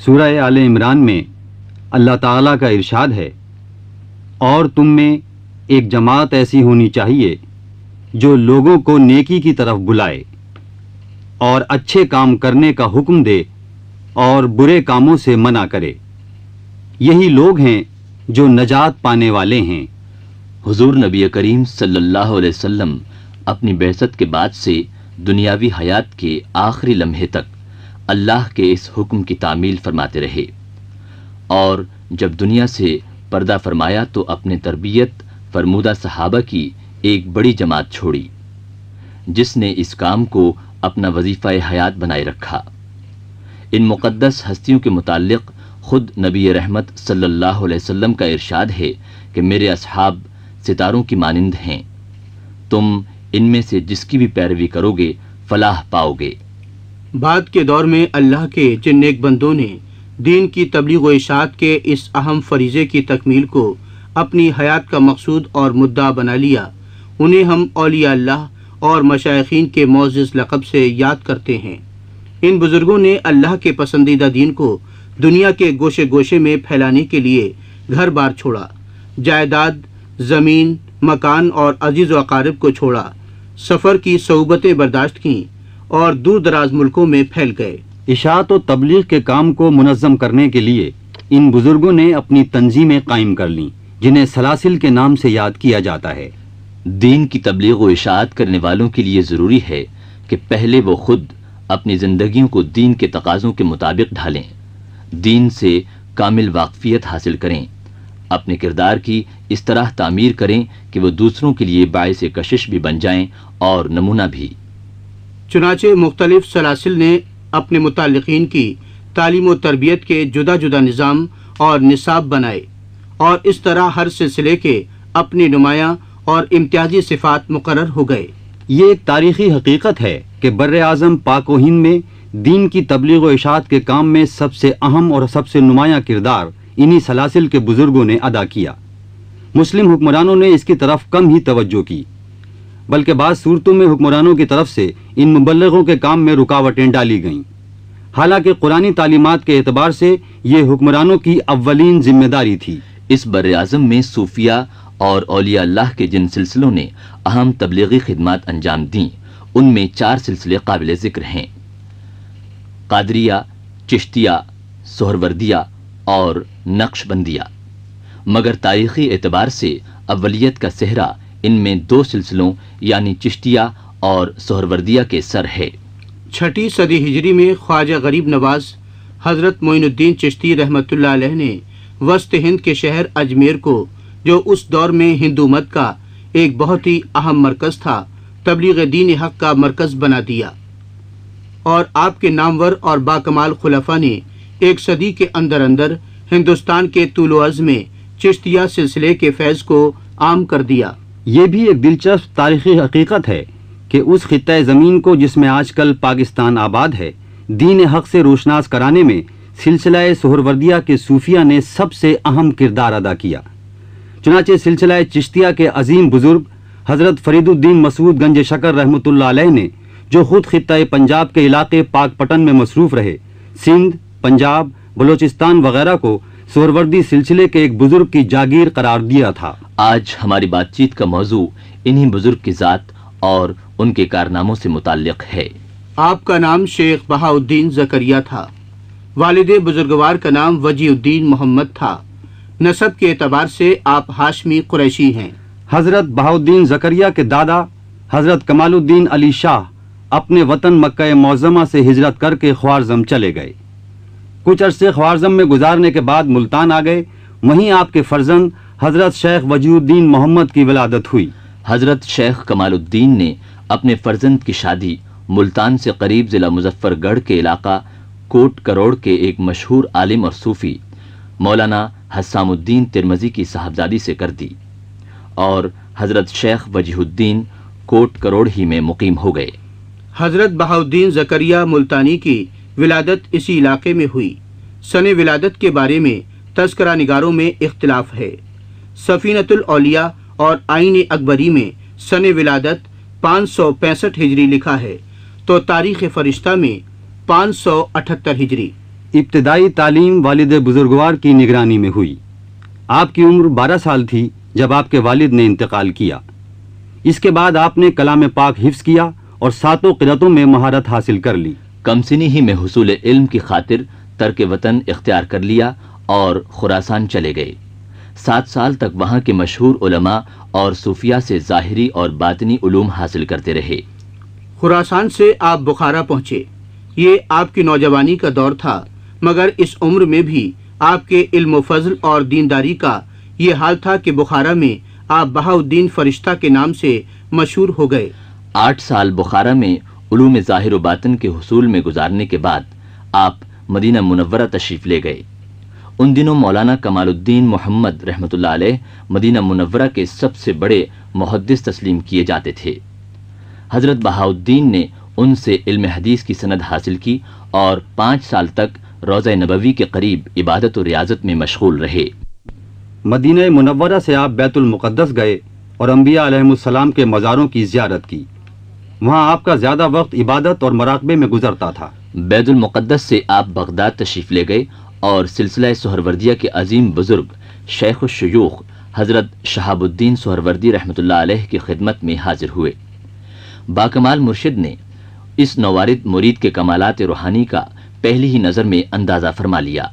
سورہ آل عمران میں اللہ تعالیٰ کا ارشاد ہے، اور تم میں ایک جماعت ایسی ہونی چاہیے جو لوگوں کو نیکی کی طرف بلائے اور اچھے کام کرنے کا حکم دے اور برے کاموں سے منع کرے، یہی لوگ ہیں جو نجات پانے والے ہیں۔ حضور نبی کریم صلی اللہ علیہ وسلم اپنی بعثت کے بعد سے دنیاوی حیات کے آخری لمحے تک اللہ کے اس حکم کی تعمیل فرماتے رہے، اور جب دنیا سے پردہ فرمایا تو اپنے تربیت فرمودہ صحابہ کی ایک بڑی جماعت چھوڑی، جس نے اس کام کو اپنا وظیفہ حیات بنائے رکھا۔ ان مقدس ہستیوں کے متعلق خود نبی رحمت صلی اللہ علیہ وسلم کا ارشاد ہے کہ میرے اصحاب ستاروں کی مانند ہیں، تم ان میں سے جس کی بھی پیروی کرو گے فلاح پاؤ گے۔ بعد کے دور میں اللہ کے جن نیک بندوں نے دین کی تبلیغ و اشاعت کے اس اہم فریضے کی تکمیل کو اپنی حیات کا مقصود اور مدعا بنا لیا، انہیں ہم اولیاء اللہ اور مشائخین کے معزز لقب سے یاد کرتے ہیں۔ ان بزرگوں نے اللہ کے پسندیدہ دین کو دنیا کے گوشے گوشے میں پھیلانے کے لیے گھر بار چھوڑا، جائیداد، زمین، مکان اور عزیز و اقارب کو چھوڑا، سفر کی صعوبتیں برداشت کیں اور دور دراز ملکوں میں پھیل گئے۔ اشاعت و تبلیغ کے کام کو منظم کرنے کے لیے ان بزرگوں نے اپنی تنظیمیں قائم کر لیں، جنہیں سلاسل کے نام سے یاد کیا جاتا ہے۔ دین کی تبلیغ و اشاعت کرنے والوں کے لیے ضروری ہے کہ پہلے وہ خود اپنی زندگیوں کو دین کے تقاضوں کے مطابق ڈھالیں، دین سے کامل واقفیت حاصل کریں، اپنے کردار کی اس طرح تعمیر کریں کہ وہ دوسروں کے لیے باعث کشش بھی بن جائیں اور نمونہ بھی۔ چنانچہ مختلف سلاسل نے اپنے متعلقین کی تعلیم و تربیت کے جدا جدا نظام اور نصاب بنائے، اور اس طرح ہر سلسلے کے اپنے نمایاں اور امتیازی صفات مقرر ہو گئے۔ یہ ایک تاریخی حقیقت ہے کہ بر اعظم پاک و ہند میں دین کی تبلیغ و اشاعت کے کام میں سب سے اہم اور سب سے نمایاں کردار انہی سلاسل کے بزرگوں نے ادا کیا۔ مسلم حکمرانوں نے اس کی طرف کم ہی توجہ کی، بلکہ بعض صورتوں میں حکمرانوں کی طرف سے ان مبلغوں کے کام میں رکاوٹیں ڈالی گئیں۔ حالانکہ قرآنی تعلیمات کے اعتبار سے یہ حکمرانوں کی اولین ذمہ داری تھی۔ اس بر اعظم میں صوفیہ اور اولیاء اللہ کے جن سلسلوں نے اہم تبلیغی خدمات انجام دیں، ان میں 4 سلسلے قابل ذکر ہیں: قادریہ، چشتیہ، سہروردیہ اور نقش بندیہ۔ مگر تاریخی اعتبار سے اولیت کا صحرا ان میں 2 سلسلوں یعنی چشتیہ اور سہروردیہ کے سر ہے۔ 6 صدی ہجری میں خواجہ غریب نواز حضرت معین الدین چشتی رحمۃ اللہ علیہ نے وسط ہند کے شہر اجمیر کو، جو اس دور میں ہندو مت کا ایک بہت ہی اہم مرکز تھا، تبلیغ دین حق کا مرکز بنا دیا، اور آپ کے نامور اور باکمال خلفاء نے 1 صدی کے اندر اندر ہندوستان کے طول و عرض میں چشتیہ سلسلے کے فیض کو عام کر دیا۔ یہ بھی ایک دلچسپ تاریخی حقیقت ہے کہ اس خطۂ زمین کو جس میں آج کل پاکستان آباد ہے، دین حق سے روشناس کرانے میں سلسلہ سہروردیہ کے صوفیہ نے سب سے اہم کردار ادا کیا۔ چنانچہ سلسلہ چشتیہ کے عظیم بزرگ حضرت فرید الدین مسعود گنج شکر رحمۃ اللہ علیہ نے، جو خود خطۂ پنجاب کے علاقے پاک پٹن میں مصروف رہے، سندھ، پنجاب، بلوچستان وغیرہ کو سہروردی سلسلے کے ایک بزرگ کی جاگیر قرار دیا تھا۔ آج ہماری بات چیت کا موضوع انہی بزرگ کی ذات اور ان کے کارناموں سے متعلق ہے۔ آپ کا نام شیخ بہاء الدین زکریا تھا، والد بزرگوار کا نام وجی الدین محمد تھا، نسب کے اعتبار سے آپ ہاشمی قریشی ہیں۔ حضرت بہاء الدین زکریا کے دادا حضرت کمال الدین علی شاہ اپنے وطن مکہ معظمہ سے ہجرت کر کے خوارزم چلے گئے۔ کچھ عرصے خوارزم میں گزارنے کے بعد ملتان آ گئے، وہیں آپ کے فرزند حضرت شیخ وجی الدین محمد کی ولادت ہوئی۔ حضرت شیخ کمال الدین نے اپنے فرزند کی شادی ملتان سے قریب ضلع مظفر گڑھ کے علاقہ کوٹ کروڑ کے ایک مشہور عالم اور صوفی مولانا حسام الدین ترمذی کی صاحبزادی سے کر دی، اور حضرت شیخ وجیہ الدین کوٹ کروڑ ہی میں مقیم ہو گئے۔ حضرت بہاء الدین زکریا ملتانی کی ولادت اسی علاقے میں ہوئی۔ سن ولادت کے بارے میں تذکرہ نگاروں میں اختلاف ہے۔ سفینۃ الاولیاء اور آئین اکبری میں سن ولادت 565 ہجری لکھا ہے، تو تاریخ فرشتہ میں 578 ہجری۔ ابتدائی تعلیم والد بزرگوار کی نگرانی میں ہوئی۔ آپ کی عمر 12 سال تھی جب آپ کے والد نے انتقال کیا۔ اس کے بعد آپ نے کلام پاک حفظ کیا اور 7 قرأتوں میں مہارت حاصل کر لی۔ کم سنی ہی میں حصول علم کی خاطر ترک وطن اختیار کر لیا اور خراسان چلے گئے۔ 7 سال تک وہاں کے مشہور علماء اور صوفیاء سے ظاہری اور باطنی علوم حاصل کرتے رہے۔ خراسان سے آپ بخارا پہنچے۔ یہ آپ کی نوجوانی کا دور تھا، مگر اس عمر میں بھی آپ کے علم و فضل اور دینداری کا یہ حال تھا کہ بخارا میں آپ بہاؤالدین فرشتہ کے نام سے مشہور ہو گئے۔ 8 سال بخارا میں علوم ظاہر و باطن کے حصول میں گزارنے کے بعد آپ مدینہ منورہ تشریف لے گئے۔ ان دنوں مولانا کمال الدین محمد رحمۃ اللہ علیہ مدینہ منورہ کے سب سے بڑے محدث تسلیم کیے جاتے تھے۔ حضرت بہاؤالدین نے ان سے علم حدیث کی سند حاصل کی اور 5 سال تک روضہ نبوی کے قریب عبادت و ریاضت میں مشغول رہے۔ مدینہ منورہ سے آپ بیت المقدس گئے اور انبیاء علیہم السلام کے مزاروں کی زیارت کی۔ وہاں آپ کا زیادہ وقت عبادت اور مراقبے میں گزرتا تھا۔ بیت المقدس سے آپ بغداد تشریف لے گئے اور سلسلہ سہروردیہ کے عظیم بزرگ شیخ الشیوخ حضرت شہاب الدین سہروردی رحمۃ اللہ علیہ کی خدمت میں حاضر ہوئے۔ باکمال مرشد نے اس نوارد مرید کے کمالات روحانی کا پہلی ہی نظر میں اندازہ فرما لیا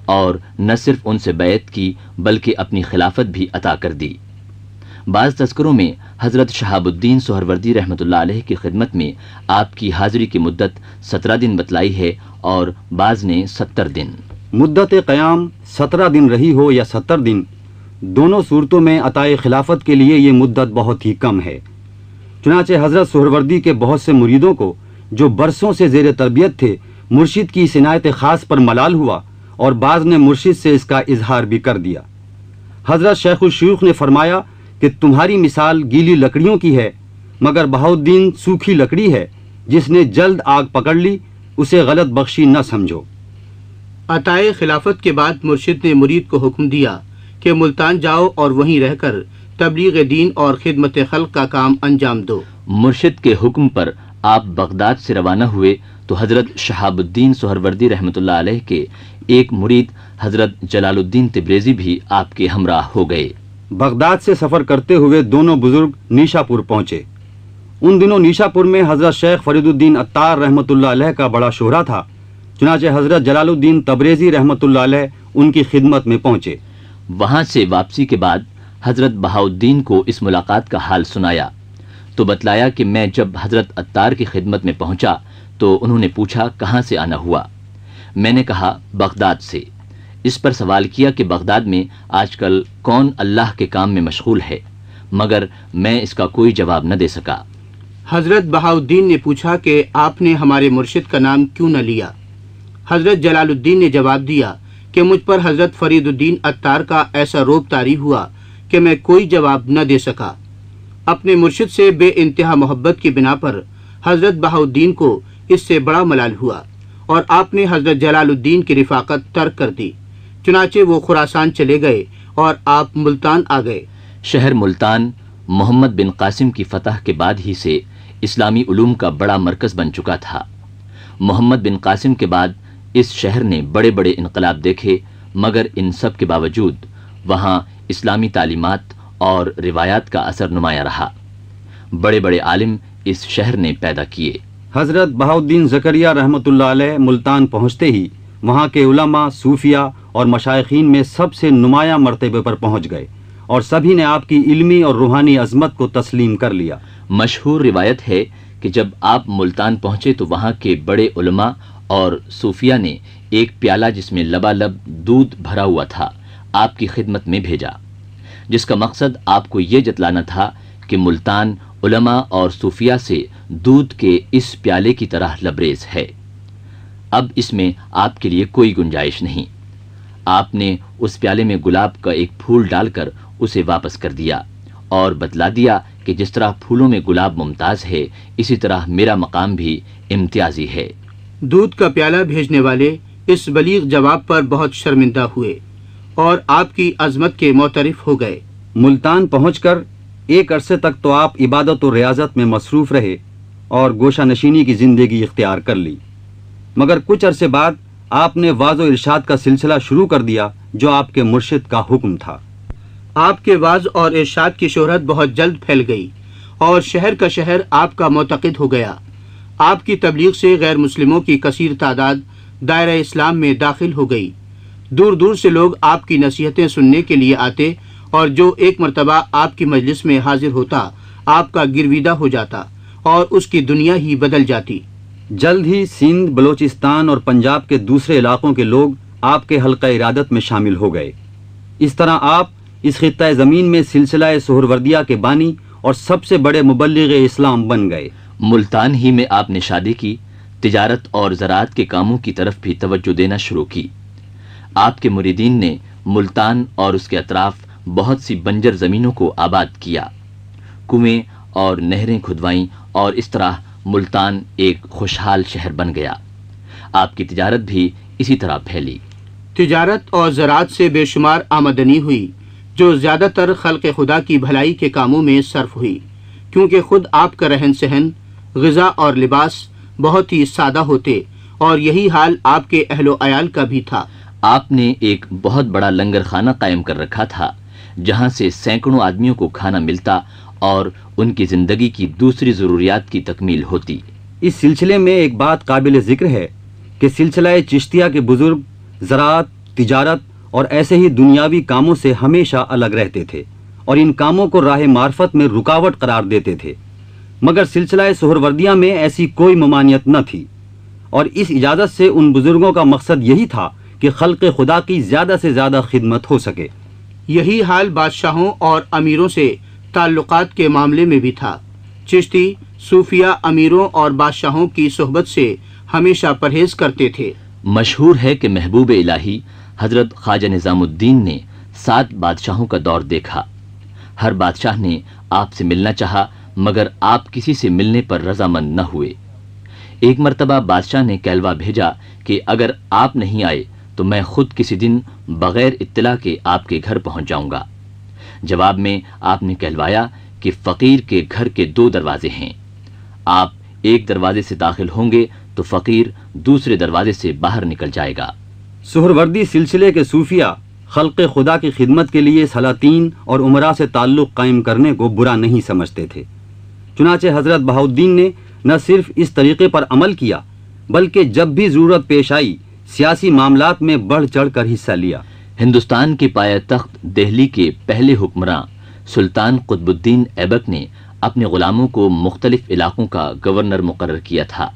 اور نہ صرف ان سے بیعت کی بلکہ اپنی خلافت بھی عطا کر دی۔ بعض تذکروں میں حضرت شہاب الدین سہروردی رحمۃ اللہ علیہ کی خدمت میں آپ کی حاضری کی مدت 17 دن بتلائی ہے اور بعض نے 70 دن۔ مدت قیام 17 دن رہی ہو یا 70 دن، دونوں صورتوں میں عطائے خلافت کے لیے یہ مدت بہت ہی کم ہے۔ چنانچہ حضرت سہروردی کے بہت سے مریدوں کو جو برسوں سے زیر تربیت تھے، مرشد کی اس عنایت خاص پر ملال ہوا اور بعض نے مرشد سے اس کا اظہار بھی کر دیا۔ حضرت شیخ الشیوخ نے فرمایا کہ تمہاری مثال گیلی لکڑیوں کی ہے، مگر بہاؤالدین سوکھی لکڑی ہے، جس نے جلد آگ پکڑ لی، اسے غلط بخشی نہ سمجھو۔ عطائے خلافت کے بعد مرشد نے مرید کو حکم دیا کہ ملتان جاؤ اور وہیں رہ کر تبلیغ دین اور خدمت خلق کا کام انجام دو۔ مرشد کے حکم پر آپ بغداد سے روانہ ہوئے تو حضرت شہاب الدین سہروردی رحمۃ اللہ علیہ کے ایک مرید حضرت جلال الدین تبریزی بھی آپ کے ہمراہ ہو گئے۔ بغداد سے سفر کرتے ہوئے دونوں بزرگ نیشا پور پہنچے۔ ان دنوں نیشا پور میں حضرت شیخ فرید الدین عطار رحمۃ اللہ علیہ کا بڑا شہرہ تھا، چنانچہ حضرت جلال الدین تبریزی رحمۃ اللہ علیہ ان کی خدمت میں پہنچے۔ وہاں سے واپسی کے بعد حضرت بہاؤالدین کو اس ملاقات کا حال سنایا تو بتلایا کہ میں جب حضرت عطار کی خدمت میں پہنچا تو انہوں نے پوچھا کہاں سے آنا ہوا۔ میں نے کہا بغداد سے۔ اس پر سوال کیا کہ بغداد میں آج کل کون اللہ کے کام میں مشغول ہے، مگر میں اس کا کوئی جواب نہ دے سکا۔ حضرت بہاؤالدین نے پوچھا کہ آپ نے ہمارے مرشد کا نام کیوں نہ لیا؟ حضرت جلال الدین نے جواب دیا کہ مجھ پر حضرت فرید الدین عطار کا ایسا روب طاری ہوا کہ میں کوئی جواب نہ دے سکا۔ اپنے مرشد سے بے انتہا محبت کی بنا پر حضرت بہاؤالدین کو اس سے بڑا ملال ہوا اور آپ نے حضرت جلال الدین کی رفاقت ترک کر دی، چنانچہ وہ خراسان چلے گئے اور آپ ملتان آ گئے۔ شہر ملتان محمد بن قاسم کی فتح کے بعد ہی سے اسلامی علوم کا بڑا مرکز بن چکا تھا۔ محمد بن قاسم کے بعد اس شہر نے بڑے بڑے انقلاب دیکھے، مگر ان سب کے باوجود وہاں اسلامی تعلیمات اور روایات کا اثر نمایاں رہا۔ بڑے بڑے عالم اس شہر نے پیدا کیے۔ حضرت بہاؤالدین زکریہ رحمۃ اللہ علیہ ملتان پہنچتے ہی وہاں کے علماء، صوفیاء اور مشائخین میں سب سے نمایاں مرتبے پر پہنچ گئے اور سبھی نے آپ کی علمی اور روحانی عظمت کو تسلیم کر لیا۔ مشہور روایت ہے کہ جب آپ ملتان پہنچے تو وہاں کے بڑے علماء اور صوفیاء نے ایک پیالہ جس میں لبالب دودھ بھرا ہوا تھا آپ کی خدمت میں بھیجا، جس کا مقصد آپ کو یہ جتلانا تھا کہ ملتان علماء اور صوفیاء سے دودھ کے اس پیالے کی طرح لبریز ہے، اب اس میں آپ کے لیے کوئی گنجائش نہیں۔ آپ نے اس پیالے میں گلاب کا ایک پھول ڈال کر اسے واپس کر دیا اور بتلا دیا کہ جس طرح پھولوں میں گلاب ممتاز ہے، اسی طرح میرا مقام بھی امتیازی ہے۔ دودھ کا پیالہ بھیجنے والے اس بلیغ جواب پر بہت شرمندہ ہوئے اور آپ کی عظمت کے معترف ہو گئے۔ ملتان پہنچ کر ایک عرصے تک تو آپ عبادت و ریاضت میں مصروف رہے اور گوشہ نشینی کی زندگی اختیار کر لی، مگر کچھ عرصے بعد آپ نے واعظ و ارشاد کا سلسلہ شروع کر دیا جو آپ کے مرشد کا حکم تھا۔ آپ کے واعظ اور ارشاد کی شہرت بہت جلد پھیل گئی اور شہر کا شہر آپ کا معتقد ہو گیا۔ آپ کی تبلیغ سے غیر مسلموں کی کثیر تعداد دائرہ اسلام میں داخل ہو گئی۔ دور دور سے لوگ آپ کی نصیحتیں سننے کے لیے آتے اور جو ایک مرتبہ آپ کی مجلس میں حاضر ہوتا آپ کا گرویدہ ہو جاتا اور اس کی دنیا ہی بدل جاتی۔ جلد ہی سندھ، بلوچستان اور پنجاب کے دوسرے علاقوں کے لوگ آپ کے حلقہ ارادت میں شامل ہو گئے۔ اس طرح آپ اس خطہ زمین میں سلسلہ سہروردیہ کے بانی اور سب سے بڑے مبلغ اسلام بن گئے۔ ملتان ہی میں آپ نے شادی کی، تجارت اور زراعت کے کاموں کی طرف بھی توجہ دینا شروع کی۔ آپ کے مریدین نے ملتان اور اس کے اطراف بہت سی بنجر زمینوں کو آباد کیا، کنویں اور نہریں کھدوائیں اور اس طرح ملتان ایک خوشحال شہر بن گیا۔ آپ کی تجارت بھی اسی طرح پھیلی۔ تجارت اور زراعت سے بے شمار آمدنی ہوئی جو زیادہ تر خلق خدا کی بھلائی کے کاموں میں صرف ہوئی، کیونکہ خود آپ کا رہن سہن، غذا اور لباس بہت ہی سادہ ہوتے اور یہی حال آپ کے اہل و عیال کا بھی تھا۔ آپ نے ایک بہت بڑا لنگر خانہ قائم کر رکھا تھا جہاں سے سینکڑوں آدمیوں کو کھانا ملتا اور ان کی زندگی کی دوسری ضروریات کی تکمیل ہوتی۔ اس سلسلے میں ایک بات قابل ذکر ہے کہ سلسلہ چشتیہ کے بزرگ زراعت، تجارت اور ایسے ہی دنیاوی کاموں سے ہمیشہ الگ رہتے تھے اور ان کاموں کو راہ معرفت میں رکاوٹ قرار دیتے تھے، مگر سلسلہ سہروردیہ میں ایسی کوئی ممانعت نہ تھی، اور اس اجازت سے ان بزرگوں کا مقصد یہی تھا کہ خلق خدا کی زیادہ سے زیادہ خدمت ہو سکے۔ یہی حال بادشاہوں اور امیروں سے تعلقات کے معاملے میں بھی تھا۔ چشتی صوفیہ امیروں اور بادشاہوں کی صحبت سے ہمیشہ پرہیز کرتے تھے۔ مشہور ہے کہ محبوب الہی حضرت خواجہ نظام الدین نے 7 بادشاہوں کا دور دیکھا۔ ہر بادشاہ نے آپ سے ملنا چاہا مگر آپ کسی سے ملنے پر رضامند نہ ہوئے۔ ایک مرتبہ بادشاہ نے کہلوا بھیجا کہ اگر آپ نہیں آئے تو میں خود کسی دن بغیر اطلاع کے آپ کے گھر پہنچ جاؤں گا۔ جواب میں آپ نے کہلوایا کہ فقیر کے گھر کے 2 دروازے ہیں، آپ ایک دروازے سے داخل ہوں گے تو فقیر دوسرے دروازے سے باہر نکل جائے گا۔ سہروردی سلسلے کے صوفیہ خلق خدا کی خدمت کے لیے سلاطین اور امراء سے تعلق قائم کرنے کو برا نہیں سمجھتے تھے، چنانچہ حضرت بہاؤالدین نے نہ صرف اس طریقے پر عمل کیا بلکہ جب بھی ضرورت پیش آئی سیاسی معاملات میں بڑھ چڑھ کر حصہ لیا۔ ہندوستان کے پایہ تخت دہلی کے پہلے حکمراں سلطان قطب الدین ایبک نے اپنے غلاموں کو مختلف علاقوں کا گورنر مقرر کیا تھا،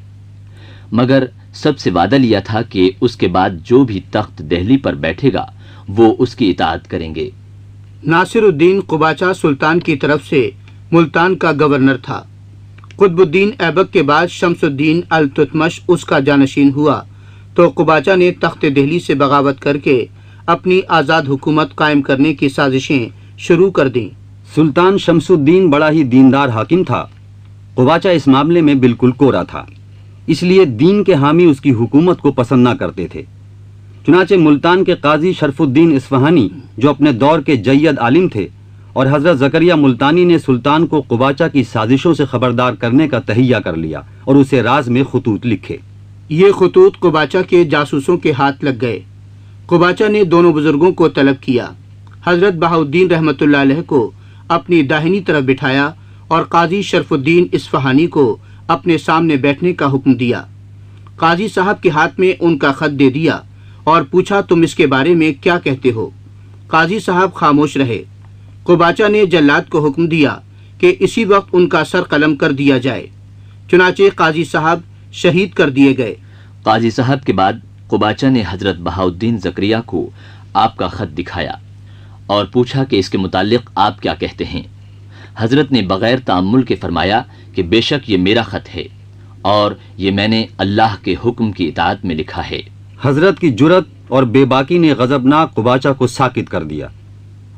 مگر سب سے وعدہ لیا تھا کہ اس کے بعد جو بھی تخت دہلی پر بیٹھے گا وہ اس کی اطاعت کریں گے۔ ناصر الدین قباچہ سلطان کی طرف سے ملتان کا گورنر تھا۔ قطب الدین ایبک کے بعد شمس الدین التتمش اس کا جانشین ہوا تو قباچہ نے تخت دہلی سے بغاوت کر کے اپنی آزاد حکومت قائم کرنے کی سازشیں شروع کر دیں۔ سلطان شمس الدین بڑا ہی دیندار حاکم تھا، قباچہ اس معاملے میں بالکل کورا تھا، اس لیے دین کے حامی اس کی حکومت کو پسند نہ کرتے تھے۔ چنانچہ ملتان کے قاضی شرف الدین اصفہانی جو اپنے دور کے جید عالم تھے اور حضرت زکریا ملتانی نے سلطان کو قباچہ کی سازشوں سے خبردار کرنے کا تہیہ کر لیا اور اسے راز میں خطوط لکھے۔ یہ خطوط قباچہ کے جاسوسوں کے ہاتھ لگ گئے۔ قباچہ نے دونوں بزرگوں کو طلب کیا، حضرت بہاؤالدین رحمۃ اللہ علیہ کو اپنی داہنی طرف بٹھایا اور قاضی شرف الدین اصفہانی کو اپنے سامنے بیٹھنے کا حکم دیا۔ قاضی صاحب کے ہاتھ میں ان کا خط دے دیا اور پوچھا تم اس کے بارے میں کیا کہتے ہو؟ قاضی صاحب خاموش رہے۔ قباچہ نے جلاد کو حکم دیا کہ اسی وقت ان کا سر قلم کر دیا جائے، چنانچہ قاضی صاحب شہید کر دیے گئے۔ قاضی صاحب کے بعد قباچہ نے حضرت بہاؤالدین زکریا کو آپ کا خط دکھایا اور پوچھا کہ اس کے متعلق آپ کیا کہتے ہیں۔ حضرت نے بغیر تأمل کے فرمایا کہ بے شک یہ میرا خط ہے اور یہ میں نے اللہ کے حکم کی اطاعت میں لکھا ہے۔ حضرت کی جرأت اور بے باکی نے غضبناک قباچہ کو ساکت کر دیا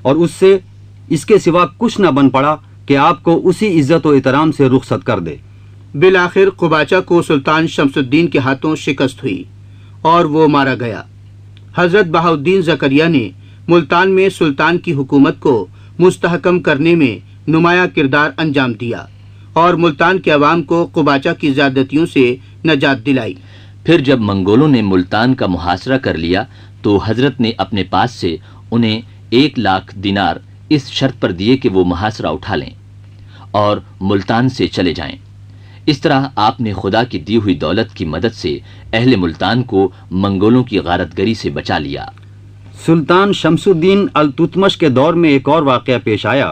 اور اس سے اس کے سوا کچھ نہ بن پڑا کہ آپ کو اسی عزت و احترام سے رخصت کر دے۔ بالآخر قباچہ کو سلطان شمس الدین کے ہاتھوں شکست ہوئی اور وہ مارا گیا۔ حضرت بہاؤالدین زکریا نے ملتان میں سلطان کی حکومت کو مستحکم کرنے میں نمایاں کردار انجام دیا اور ملتان کے عوام کو قباچہ کی زیادتیوں سے نجات دلائی۔ پھر جب منگولوں نے ملتان کا محاصرہ کر لیا تو حضرت نے اپنے پاس سے انہیں 1,00,000 دینار اس شرط پر دیے کہ وہ محاصرہ اٹھا لیں اور ملتان سے چلے جائیں۔ اس طرح آپ نے خدا کی دی ہوئی دولت کی مدد سے اہل ملتان کو منگولوں کی غارت گری سے بچا لیا۔ سلطان شمس الدین التتمش کے دور میں ایک اور واقعہ پیش آیا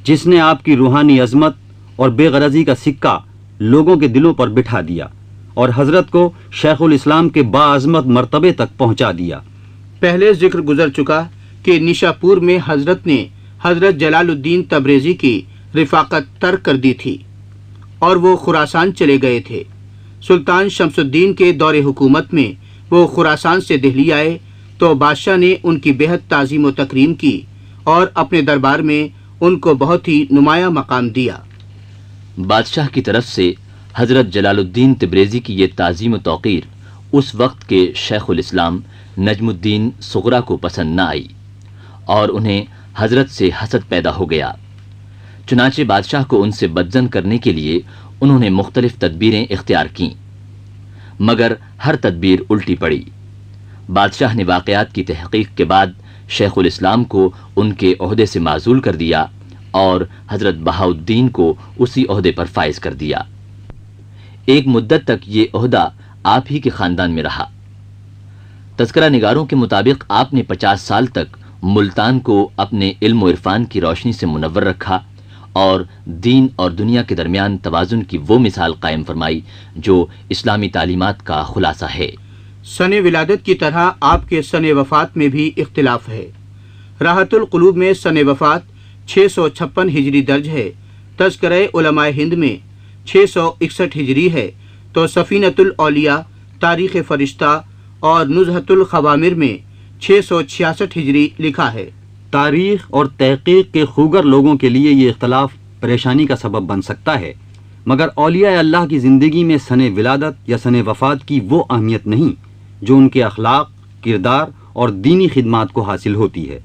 جس نے آپ کی روحانی عظمت اور بے غرضی کا سکہ لوگوں کے دلوں پر بٹھا دیا اور حضرت کو شیخ الاسلام کے باعظمت مرتبے تک پہنچا دیا۔ پہلے ذکر گزر چکا کہ نیشاپور میں حضرت نے حضرت جلال الدین تبریزی کی رفاقت ترک کر دی تھی اور وہ خراسان چلے گئے تھے۔ سلطان شمس الدین کے دور حکومت میں وہ خراسان سے دہلی آئے تو بادشاہ نے ان کی بےحد تعظیم و تکریم کی اور اپنے دربار میں ان کو بہت ہی نمایاں مقام دیا۔ بادشاہ کی طرف سے حضرت جلال الدین تبریزی کی یہ تعظیم و توقیر اس وقت کے شیخ الاسلام نجم الدین صغرا کو پسند نہ آئی اور انہیں حضرت سے حسد پیدا ہو گیا۔ چنانچہ بادشاہ کو ان سے بدظن کرنے کے لیے انہوں نے مختلف تدبیریں اختیار کیں، مگر ہر تدبیر الٹی پڑی۔ بادشاہ نے واقعات کی تحقیق کے بعد شیخ الاسلام کو ان کے عہدے سے معزول کر دیا اور حضرت بہاؤالدین کو اسی عہدے پر فائز کر دیا۔ ایک مدت تک یہ عہدہ آپ ہی کے خاندان میں رہا۔ تذکرہ نگاروں کے مطابق آپ نے 50 سال تک ملتان کو اپنے علم و عرفان کی روشنی سے منور رکھا اور دین اور دنیا کے درمیان توازن کی وہ مثال قائم فرمائی جو اسلامی تعلیمات کا خلاصہ ہے۔ سن ولادت کی طرح آپ کے سن وفات میں بھی اختلاف ہے۔ راحت القلوب میں سن وفات 656 ہجری درج ہے، تذکرہ علماء ہند میں 661 ہجری ہے، تو سفینۃ الاولیاء، تاریخ فرشتہ اور نزہۃ الخوامر میں 666 ہجری لکھا ہے۔ تاریخ اور تحقیق کے خوگر لوگوں کے لیے یہ اختلاف پریشانی کا سبب بن سکتا ہے، مگر اولیاء اللہ کی زندگی میں سن ولادت یا سن وفات کی وہ اہمیت نہیں جو ان کے اخلاق، کردار اور دینی خدمات کو حاصل ہوتی ہے،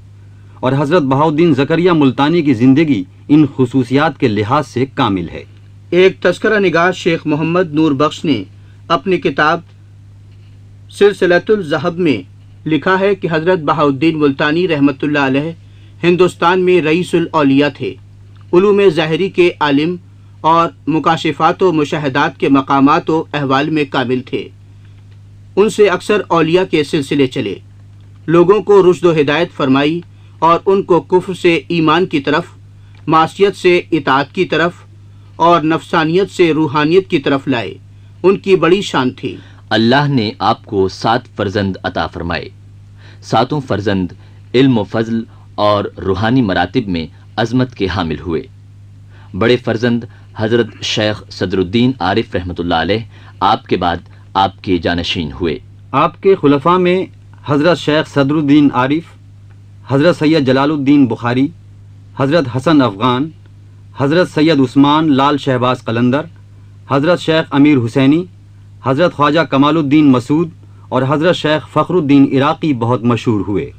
اور حضرت بہاؤالدین زکریا ملتانی کی زندگی ان خصوصیات کے لحاظ سے کامل ہے۔ ایک تذکرہ نگار شیخ محمد نور بخش نے اپنی کتاب سلسلۃ الذہب میں لکھا ہے کہ حضرت بہاؤالدین ملتانی رحمۃ اللہ علیہ ہندوستان میں رئیس الاولیاء تھے، علوم ظاہری کے عالم اور مکاشفات و مشاہدات کے مقامات و احوال میں کامل تھے۔ ان سے اکثر اولیاء کے سلسلے چلے، لوگوں کو رشد و ہدایت فرمائی اور ان کو کفر سے ایمان کی طرف، معصیت سے اطاعت کی طرف اور نفسانیت سے روحانیت کی طرف لائے۔ ان کی بڑی شان تھی۔ اللہ نے آپ کو 7 فرزند عطا فرمائے۔ 7 فرزند علم و فضل اور روحانی مراتب میں عظمت کے حامل ہوئے۔ بڑے فرزند حضرت شیخ صدر الدین عارف رحمۃ اللہ علیہ آپ کے بعد آپ کے جانشین ہوئے۔ آپ کے خلفاء میں حضرت شیخ صدر الدین عارف، حضرت سید جلال الدین بخاری، حضرت حسن افغان، حضرت سید عثمان لال شہباز قلندر، حضرت شیخ امیر حسینی، حضرت خواجہ کمال الدین مسعود اور حضرت شیخ فخر الدین عراقی بہت مشہور ہوئے۔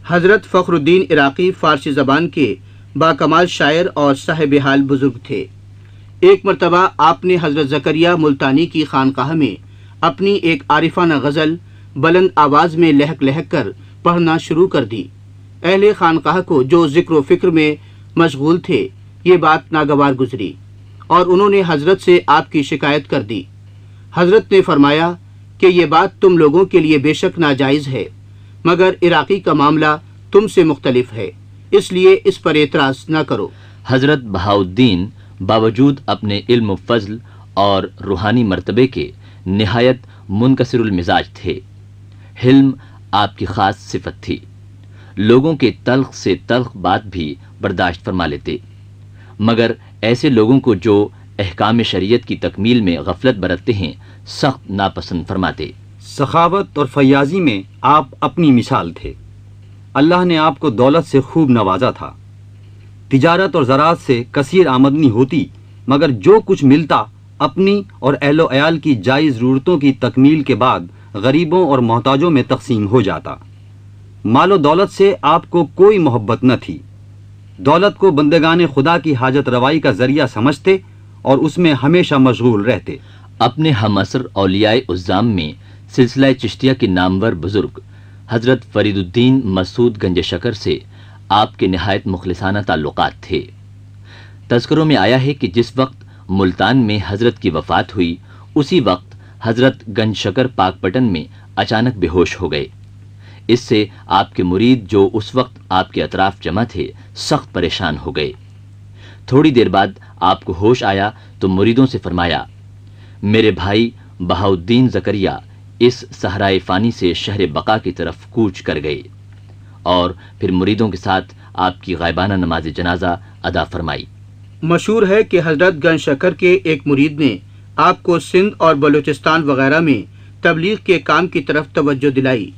حضرت فخر الدین عراقی فارسی زبان کے باکمال شاعر اور صاحب حال بزرگ تھے۔ ایک مرتبہ آپ نے حضرت زکریا ملتانی کی خانقاہ میں اپنی ایک عارفانہ غزل بلند آواز میں لہک لہک کر پڑھنا شروع کر دی۔ اہل خانقاہ کو جو ذکر و فکر میں مشغول تھے یہ بات ناگوار گزری اور انہوں نے حضرت سے آپ کی شکایت کر دی۔ حضرت نے فرمایا کہ یہ بات تم لوگوں کے لیے بے شک ناجائز ہے، مگر عراقی کا معاملہ تم سے مختلف ہے، اس لیے اس پر اعتراض نہ کرو۔ حضرت بہاؤالدین باوجود اپنے علم و فضل اور روحانی مرتبے کے نہایت منکسر المزاج تھے۔ حلم آپ کی خاص صفت تھی۔ لوگوں کے تلخ سے تلخ بات بھی برداشت فرما لیتے، مگر ایسے لوگوں کو جو احکام شریعت کی تکمیل میں غفلت برتتے ہیں سخت ناپسند فرماتے۔ سخاوت اور فیاضی میں آپ اپنی مثال تھے۔ اللہ نے آپ کو دولت سے خوب نوازا تھا۔ تجارت اور زراعت سے کثیر آمدنی ہوتی، مگر جو کچھ ملتا اپنی اور اہل و عیال کی جائز ضرورتوں کی تکمیل کے بعد غریبوں اور محتاجوں میں تقسیم ہو جاتا۔ مال و دولت سے آپ کو کوئی محبت نہ تھی۔ دولت کو بندگان خدا کی حاجت روائی کا ذریعہ سمجھتے اور اس میں ہمیشہ مشغول رہتے۔ اپنے ہم عصر اولیاء عظام میں سلسلہ چشتیہ کے نامور بزرگ حضرت فرید الدین مسعود گنج شکر سے آپ کے نہایت مخلصانہ تعلقات تھے۔ تذکروں میں آیا ہے کہ جس وقت ملتان میں حضرت کی وفات ہوئی اسی وقت حضرت گنج شکر پاک پٹن میں اچانک بے ہوش ہو گئے۔ اس سے آپ کے مرید جو اس وقت آپ کے اطراف جمع تھے سخت پریشان ہو گئے۔ تھوڑی دیر بعد آپ کو ہوش آیا تو مریدوں سے فرمایا، میرے بھائی بہاؤالدین زکریا اس صحرائے فانی سے شہر بقا کی طرف کوچ کر گئے، اور پھر مریدوں کے ساتھ آپ کی غائبانہ نماز جنازہ ادا فرمائی۔ مشہور ہے کہ حضرت گنج شکر کے ایک مرید نے آپ کو سندھ اور بلوچستان وغیرہ میں تبلیغ کے کام کی طرف توجہ دلائی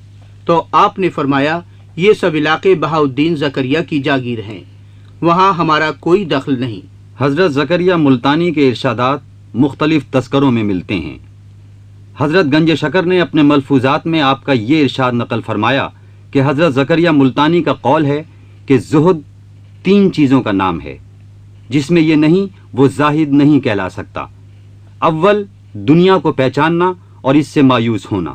تو آپ نے فرمایا، یہ سب علاقے بہاؤالدین زکریا کی جاگیر ہیں، وہاں ہمارا کوئی دخل نہیں۔ حضرت زکریا ملتانی کے ارشادات مختلف تذکروں میں ملتے ہیں۔ حضرت گنج شکر نے اپنے ملفوظات میں آپ کا یہ ارشاد نقل فرمایا کہ حضرت زکریا ملتانی کا قول ہے کہ زہد 3 چیزوں کا نام ہے، جس میں یہ نہیں وہ زاہد نہیں کہلا سکتا۔ اول، دنیا کو پہچاننا اور اس سے مایوس ہونا۔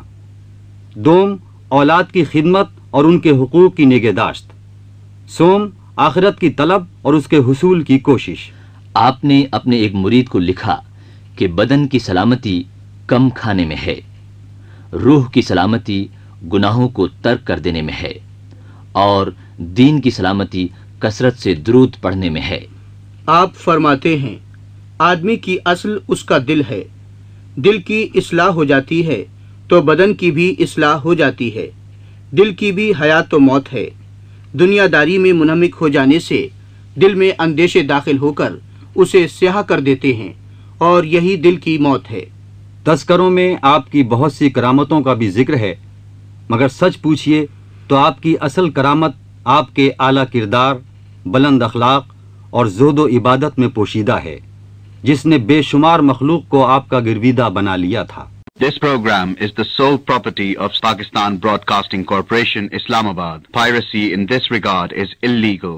دوم، اولاد کی خدمت اور ان کے حقوق کی نگہداشت۔ سوم، آخرت کی طلب اور اس کے حصول کی کوشش۔ آپ نے اپنے ایک مرید کو لکھا کہ بدن کی سلامتی کم کھانے میں ہے، روح کی سلامتی گناہوں کو ترک کر دینے میں ہے، اور دین کی سلامتی کثرت سے درود پڑھنے میں ہے۔ آپ فرماتے ہیں، آدمی کی اصل اس کا دل ہے، دل کی اصلاح ہو جاتی ہے تو بدن کی بھی اصلاح ہو جاتی ہے، دل کی بھی حیات و موت ہے۔ دنیا داری میں منہمک ہو جانے سے دل میں اندیشے داخل ہو کر اسے سیاہ کر دیتے ہیں، اور یہی دل کی موت ہے۔ تذکروں میں آپ کی بہت سی کرامتوں کا بھی ذکر ہے، مگر سچ پوچھئے تو آپ کی اصل کرامت آپ کے اعلیٰ کردار، بلند اخلاق اور زہد و عبادت میں پوشیدہ ہے، جس نے بے شمار مخلوق کو آپ کا گرویدہ بنا لیا تھا۔ This program is the sole property of Pakistan Broadcasting Corporation, Islamabad. Piracy in this regard is illegal.